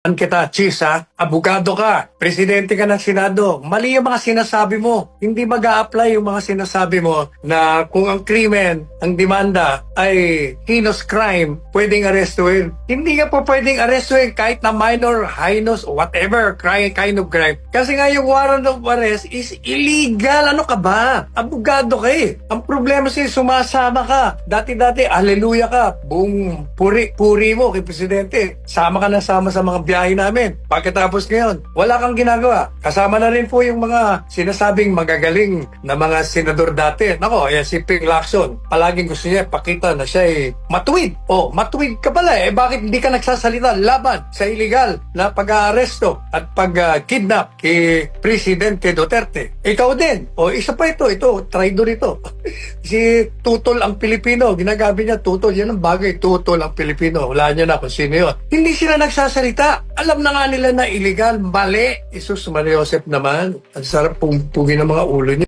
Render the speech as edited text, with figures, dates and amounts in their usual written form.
Kita, Chis, ha? Abogado ka, presidente ka ng Senado. Mali yung mga sinasabi mo. Hindi mag-a-apply yung mga sinasabi mo na kung ang krimen, ang demanda ay heinous crime, pwedeng arestuhin. Hindi ka po pwedeng arestuhin kahit na minor, heinous, whatever kind of crime. Kasi nga yung warrant of arrest is illegal. Ano ka ba? Abogado ka eh. Ang problema sa'yo, sumasama ka. Dati-dati, hallelujah ka. Buong puri mo kay presidente. Sama ka na sama sa mga biyahe namin. Pagkatapos ngayon, wala kang ginagawa. Kasama na rin po yung mga sinasabing magagaling na mga senador dati. Nako, si Ping Lacson, palaging gusto niya pakita na siya ay matuwid. Matuwid ka pala eh. Bakit hindi ka nagsasalita laban sa illegal na pag-aaresto at pag-kidnap kay Presidente Duterte? Ikaw din. Isa pa ito, traidor ito. Si Tutol ang Pilipino. Ginagamit niya Tutol. Yan ang bagay, Tutol ang Pilipino. Wala niya na kung sino yun. Hindi sila nagsasalita. Alam na nga nila na illegal, mali. Isus Maria Joseph naman. Ang sarap pumpugi ng mga ulo niya.